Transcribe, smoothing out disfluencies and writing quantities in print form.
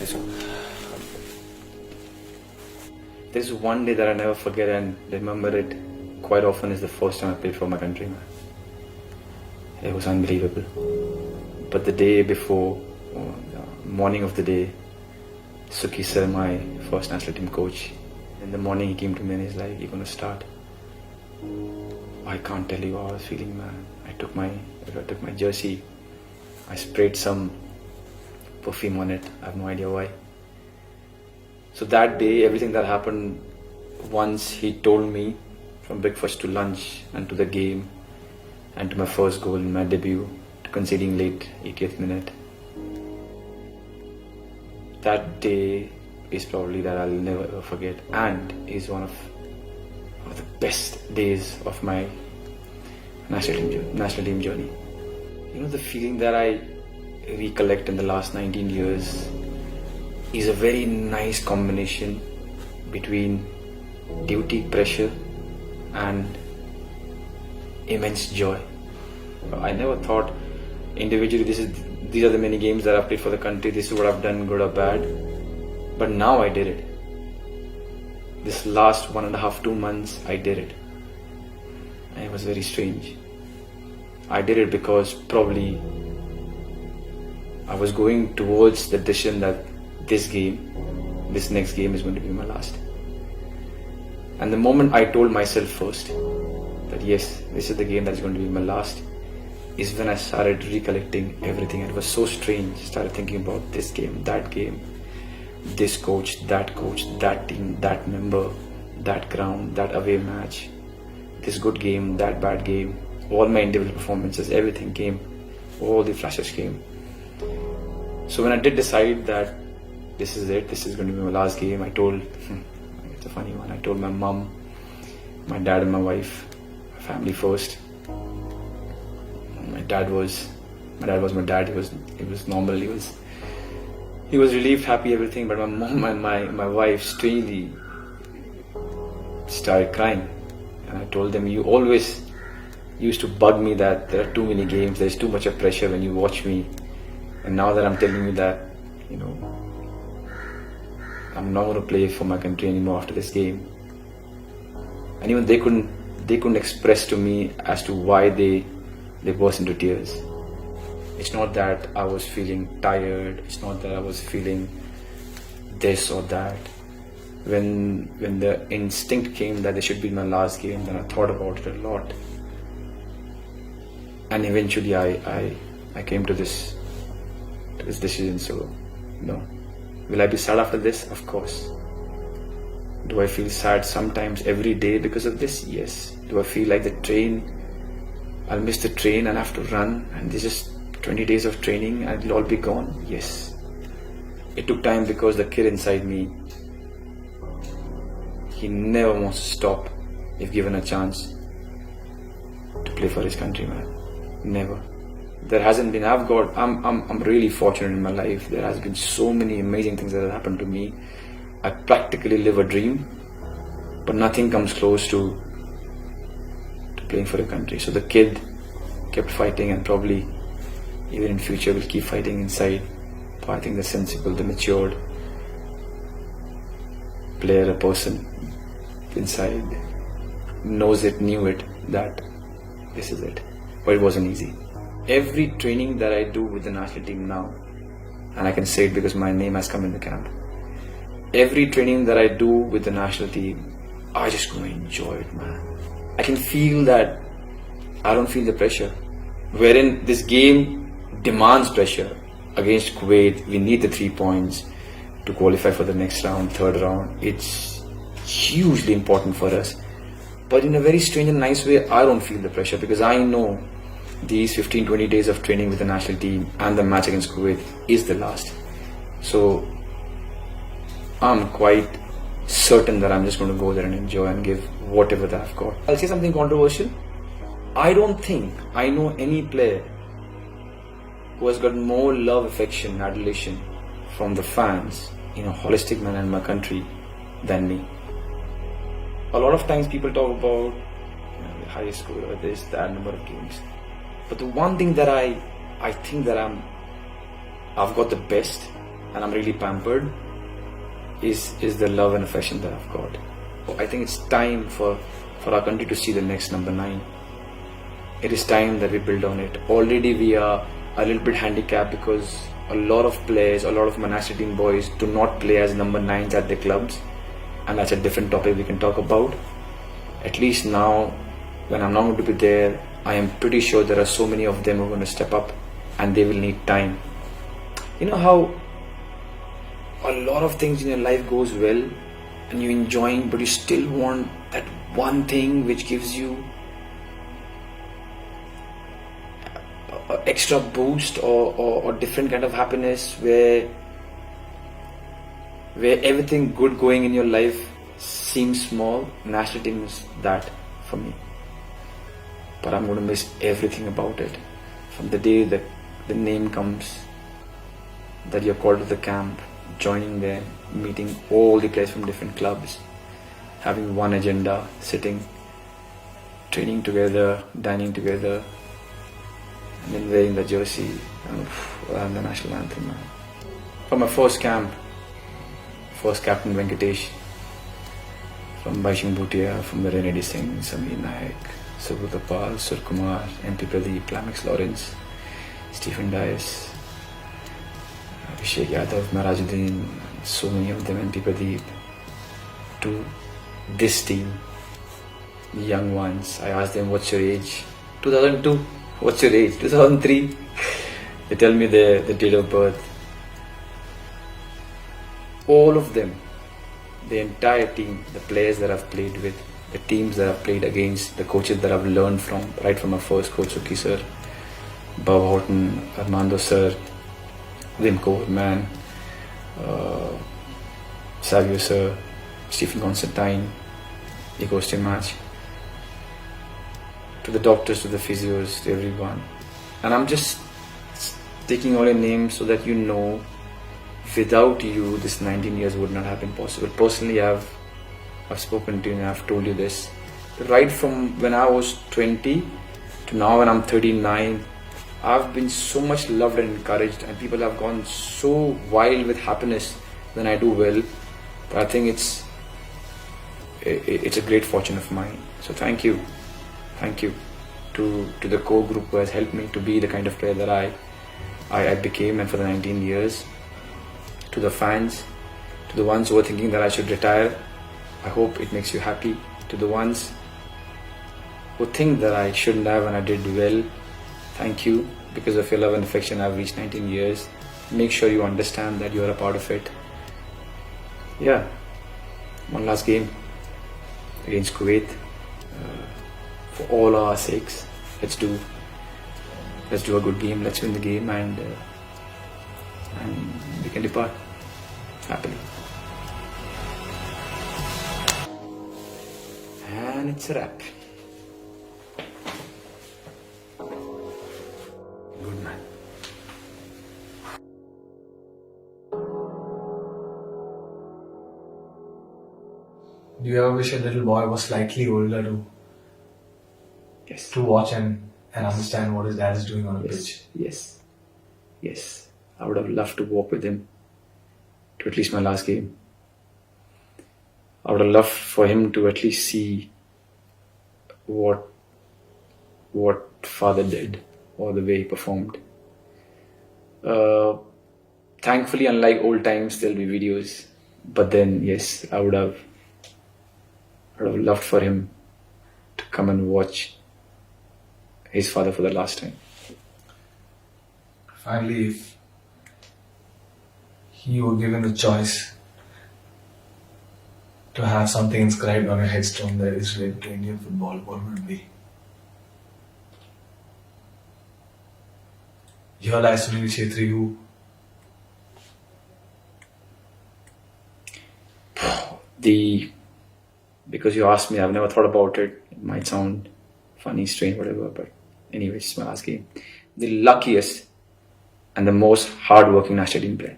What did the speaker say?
So, there's one day that I never forget and remember it quite often is the first time I played for my country, man. It was unbelievable. But the day before, the morning of the day, Suki sir, my first national team coach, in the morning he came to me and he's like, "You're gonna start." I can't tell you how I was feeling, man. I took my jersey, I sprayed some perfume on it. I have no idea why. So that day, everything that happened, once he told me from breakfast to lunch and to the game and to my first goal in my debut, to conceding late 80th minute. That day is probably that I'll never ever forget, and is one of the best days of my national team journey. You know, the feeling that I recollect in the last 19 years is a very nice combination between duty, pressure and immense joy. I never thought individually these are the many games that I've played for the country, this is what I've done, good or bad. But now I did it. This last 1.5, 2 months I did it. And it was very strange. I did it because probably I was going towards the decision that this next game is going to be my last. And the moment I told myself first that yes, this is the game that is going to be my last, is when I started recollecting everything. And it was so strange. Started thinking about this game, this coach, that team, that member, that ground, that away match, this good game, that bad game, all my individual performances, everything came, all the flashes came. So when I did decide that this is it, this is going to be my last game, I told, it's a funny one, I told my mom, my dad and my wife, my family first. My dad was my dad. He was normal. He was relieved, happy, everything. But my mom and my wife strangely started crying, and I told them, "You always used to bug me that there are too many games. There's too much of pressure when you watch me, and now that I'm telling you that, you know, I'm not going to play for my country anymore after this game." And even they couldn't express to me as to why they burst into tears. It's not that I was feeling tired, it's not that I was feeling this or that. When the instinct came that this should be my last game, then I thought about it a lot. And eventually I came to this decision. So, no. Will I be sad after this? Of course. Do I feel sad sometimes every day because of this? Yes. Do I feel like I'll miss the train and have to run and this is 20 days of training and it'll all be gone? Yes. It took time because the kid inside me, he never wants to stop if given a chance to play for his country, man. Never. There hasn't been, I'm really fortunate in my life. There has been so many amazing things that have happened to me. I practically live a dream, but nothing comes close to playing for a country. So the kid kept fighting, and probably even in future will keep fighting inside. But I think the sensible, the matured player, a person inside knows it, knew it, that this is it. But it wasn't easy. Every training that I do with the national team now, and I can say it because my name has come in the camp, every training that I do with the national team, I just go enjoy it, man. I can feel that I don't feel the pressure. Wherein this game demands pressure. Against Kuwait, we need the 3 points to qualify for the next round, third round. It's hugely important for us. But in a very strange and nice way, I don't feel the pressure because I know these 15-20 days of training with the national team and the match against Kuwait is the last. So I'm quite certain that I'm just going to go there and enjoy and give whatever that I've got. I'll say something controversial. I don't think I know any player who has got more love, affection, adulation from the fans in a holistic manner in my country than me. A lot of times people talk about the highest score or this, that number of games. But the one thing that I think that I've got the best and I'm really pampered is the love and affection that I've got. I think it's time for our country to see the next number 9. It is time that we build on it. Already we are a little bit handicapped because a lot of players, a lot of Manchester team boys do not play as number 9s at their clubs, and that's a different topic we can talk about. At least now, when I'm not going to be there, I am pretty sure there are so many of them who are going to step up, and they will need time. You know how a lot of things in your life goes well and you're enjoying, but you still want that one thing which gives you a extra boost or different kind of happiness, where everything good going in your life seems small. National team is that for me, but I'm going to miss everything about it. From the day that the name comes, that you're called to the camp, joining there, meeting all the players from different clubs, having one agenda, sitting, training together, dining together, and then wearing the jersey and the national anthem. From my first camp, first captain Venkatesh, from Baishing Bhutia, from the Renedy Singh, Samir Naik, Subhutapal, Surkumar, MP Pradeep, Lamex Lawrence, Stephen Dias, Abhishek Yadav, Marajuddin, so many of them, MP Pradeep, to this team, the young ones. I asked them, what's your age? 2002. What's your age? 2003. They tell me the date of birth. All of them, the entire team, the players that I've played with, the teams that I've played against, the coaches that I've learned from, right from my first coach, Suki sir, Bob Horton, Armando sir, Wim Koverman, Savio sir, Stephen Constantine, Igor Stimac, to the doctors, to the physios, to everyone. And I'm just taking all your names so that you know, without you, this 19 years would not have been possible. Personally, I've spoken to you and I've told you this. Right from when I was 20 to now when I'm 39, I've been so much loved and encouraged, and people have gone so wild with happiness when I do well. But I think it's a great fortune of mine. So thank you to the core group who has helped me to be the kind of player that I became, and for the 19 years. To the fans, to the ones who are thinking that I should retire, I hope it makes you happy. To the ones who think that I shouldn't have and I did well, thank you. Because of your love and affection, I've reached 19 years. Make sure you understand that you are a part of it. Yeah, one last game against Kuwait. For all our sakes, let's do a good game. Let's win the game, and we can depart happily. And it's a wrap. Good man. Do you ever wish a little boy was slightly older Yes. to watch and understand what his dad is doing on a pitch? Yes. I would have loved to walk with him to at least my last game. I would have loved for him to at least see what father did, or the way he performed. Thankfully, unlike old times, there'll be videos. But then, yes, I would have loved for him to come and watch his father for the last time. Finally, if you were given a choice to have something inscribed on your headstone that is related to Indian football, what would it be? Here lies Sunil Chetry, who because you asked me, I've never thought about it. It might sound funny, strange, whatever, but anyway, it's my last game. The luckiest and the most hard-working national team player.